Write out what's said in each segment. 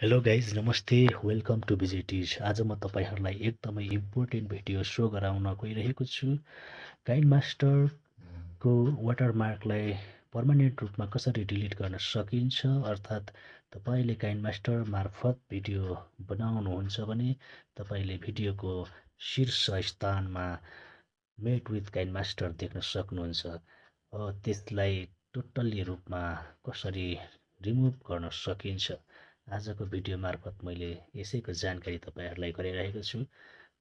Hello guys नमस्ते welcome to भिजिटिज। आज म तपाईहरुलाई एकदमै इम्पोर्टेन्ट भिडियो सो गराउन गइरहेको छु। काइनमास्टरको वाटरमार्कलाई पर्मानेन्ट रूपमा कसरी डिलिट गर्न सकिन्छ, अर्थात् तपाईले काइनमास्टर मार्फत भिडियो बनाउनुहुन्छ भने तपाईले भिडियोको शीर्ष स्थानमा मेट विथ काइनमास्टर देख्न सक्नुहुन्छ। त्यसलाई टोटल्ली रूपमा कसरी रिमुभ गर्न सकिन्छ आजको भिडियो मार्फत मैले यसैको जानकारी तपाईहरुलाई गराइरहेको छु।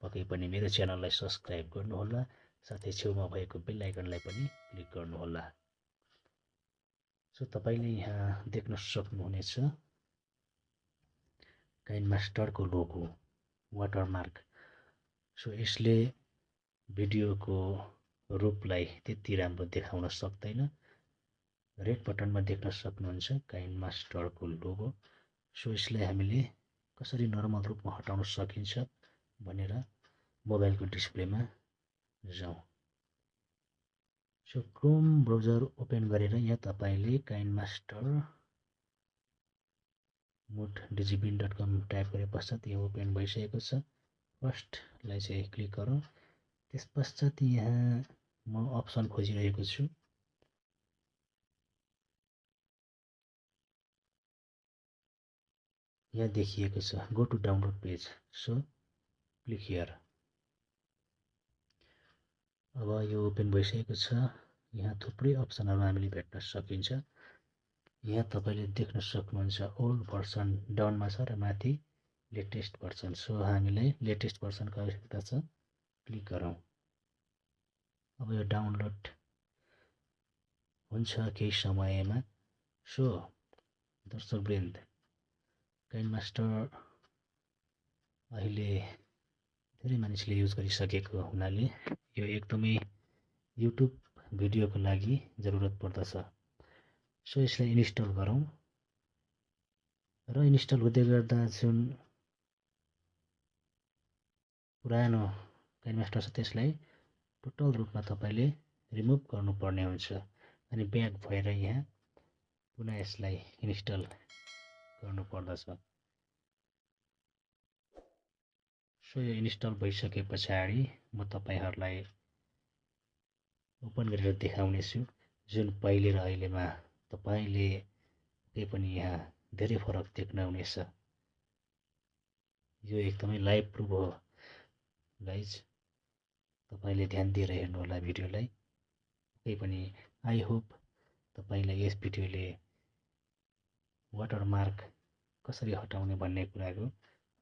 पक्कै पनि मेरो च्यानललाई सब्स्क्राइब गर्नुहोला, साथै छेउमा भएको बेल आइकनलाई पनि क्लिक गर्नुहोला। सो तपाईले यहाँ देख्न सक्नुहुनेछ काइनमास्टरको लोगो वाटरमार्क। सो यसले भिडियोको रूपलाई त्यति राम्रो देखाउन सक्दैन। रेड बटनमा देख्न सक्नुहुन्छ काइनमास्टरको लोगो। सो यसलाई हामीले कसरी नर्मल रूपमा हटाउन सकिन्छ भनेर मोबाइलको डिस्प्लेमा जाउँ। सो क्रोम ब्राउजर ओपन गरेर यहाँ तपाईले काइनमास्टर mooddigibin.com टाइप गरे पश्चात यो ओपन भइसकेको छ। फर्स्टलाई चाहिँ क्लिक गरौँ। त्यसपश्चात यहाँ म अप्सन खोजिरहेको छु। यहाँ देखिएको छ go to download page. So click here. अब यो ओपन भइसकेको छ। यहाँ थुप्रै अप्सनहरु हामीले भेट्न सकिन्छ। यहाँ तपाईले देख्न सक्नुहुन्छ ओल्ड भर्सन डाउनमा छ र माथि लेटेस्ट भर्सन। सो हामीलाई लेटेस्ट भर्सनको आवश्यकता छ। क्लिक गरौँ। अब यो डाउनलोड हुन्छ केही समयमा। सो दर्शकवृन्द, काइनमास्टर अहिले धेरै मानिसले युज गरिसकेको हुनाले यो एकदमै युट्युब भिडियोको लागि जरुरत पर्दछ। सो यसलाई इन्स्टल गरौँ र इन्स्टल हुँदै गर्दा जुन पुरानो काइनमास्टर छ त्यसलाई टोटल रूपमा तपाईले रिमुभ गर्नुपर्ने हुन्छ अनि ब्याक भएर यहाँ पुनः यसलाई इन्स्टल गर्नु पर्दछ। सो यो इन्स्टल भइसके पछाडि म तपाईहरुलाई ओपन गरेर देखाउने छु। जुन पहिले र अहिलेमा तपाईले केही पनि यहाँ धेरै फरक देख्न हुनेछ। यो एकदमै लाइभ प्रुफ हो गाइज। तपाईले ध्यान दिएर हेर्नु होला भिडियोलाई। केही पनि आई होप तपाईलाई यस भिडियोले वाटरमार्क कसरी हटाउने भन्ने कुराको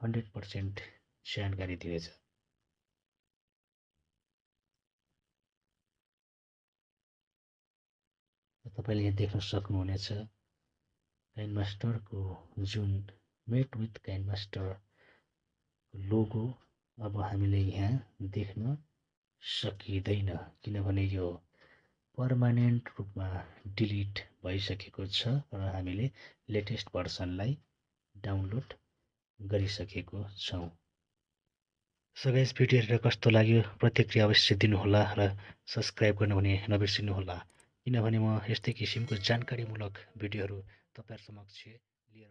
100% जानकारी दिनेछ। तपाईले यहाँ देख्न सक्नुहुनेछ काइनमास्टरको जुन मेट विथ काइनमास्टर लोगो अब हामीले यहाँ देख्न सकिँदैन, किनभने यो पर्मानेन्ट रूपमा डिलिट भइसकेको छ र हामीले लेटेस्ट भर्सनलाई डाउनलोड गरिसकेको छौं। सो गाइस, भिडियो हेरेर कस्तो लाग्यो प्रतिक्रिया अवश्य दिनुहोला र सब्स्क्राइब गर्न भने नबिर्सिनुहोला, किनभने म यस्तै किसिमको जानकारीमूलक भिडियोहरू तपाईहरु समक्ष लिएर